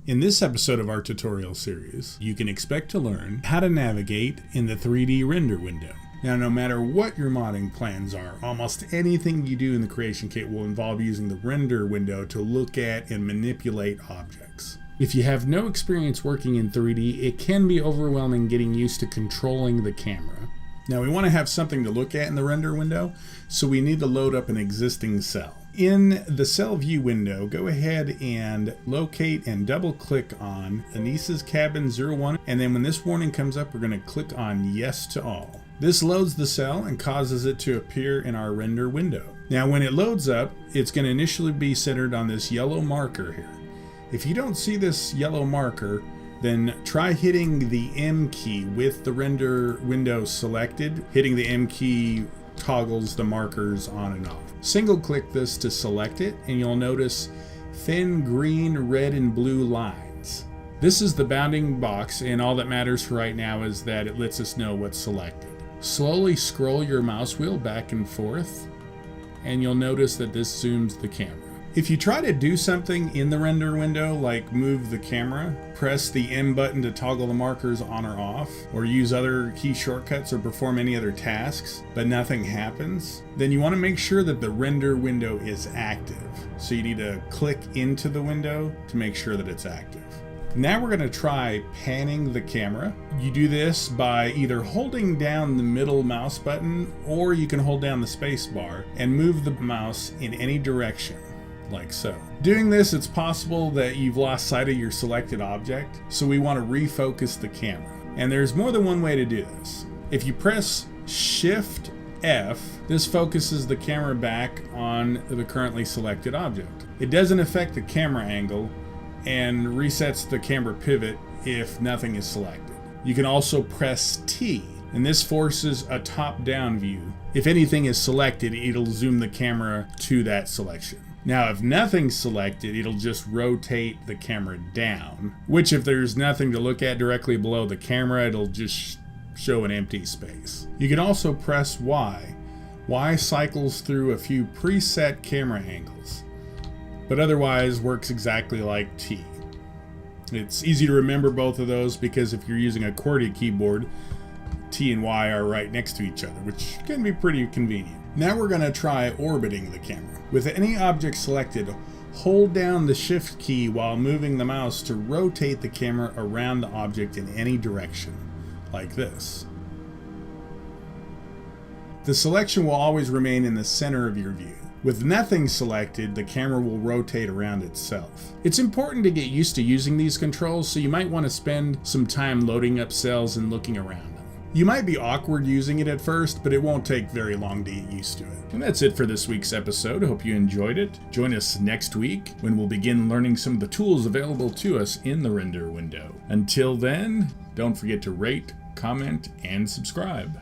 In this episode of our tutorial series, you can expect to learn how to navigate in the 3D render window. Now, no matter what your modding plans are, almost anything you do in the Creation Kit will involve using the render window to look at and manipulate objects. If you have no experience working in 3D, it can be overwhelming getting used to controlling the camera. Now, we want to have something to look at in the render window, so we need to load up an existing cell. In the cell view window, go ahead and locate and double click on Anissa's Cabin 01, and then when this warning comes up, we're going to click on Yes to All. This loads the cell and causes it to appear in our render window. Now, when it loads up, it's going to initially be centered on this yellow marker here. If you don't see this yellow marker, then try hitting the M key with the render window selected. Hitting the M key toggles the markers on and off. Single click this to select it, and you'll notice thin green, red, and blue lines. This is the bounding box, and all that matters for right now is that it lets us know what's selected. Slowly scroll your mouse wheel back and forth, and you'll notice that this zooms the camera. If you try to do something in the render window, like move the camera, press the M button to toggle the markers on or off, or use other key shortcuts or perform any other tasks, but nothing happens, then you want to make sure that the render window is active. So you need to click into the window to make sure that it's active. Now we're going to try panning the camera. You do this by either holding down the middle mouse button, or you can hold down the space bar and move the mouse in any direction, like so. Doing this, it's possible that you've lost sight of your selected object, so we want to refocus the camera. And there's more than one way to do this. If you press Shift F, this focuses the camera back on the currently selected object. It doesn't affect the camera angle and resets the camera pivot if nothing is selected. You can also press T, and this forces a top-down view. If anything is selected, it'll zoom the camera to that selection. Now, if nothing's selected, it'll just rotate the camera down, which if there's nothing to look at directly below the camera, it'll just show an empty space. You can also press Y. Y cycles through a few preset camera angles, but otherwise works exactly like T. It's easy to remember both of those because if you're using a QWERTY keyboard, T and Y are right next to each other, which can be pretty convenient. Now we're going to try orbiting the camera. With any object selected, hold down the Shift key while moving the mouse to rotate the camera around the object in any direction, like this. The selection will always remain in the center of your view. With nothing selected, the camera will rotate around itself. It's important to get used to using these controls, so you might want to spend some time loading up cells and looking around them. You might be awkward using it at first, but it won't take very long to get used to it. And that's it for this week's episode. Hope you enjoyed it. Join us next week when we'll begin learning some of the tools available to us in the render window. Until then, don't forget to rate, comment, and subscribe.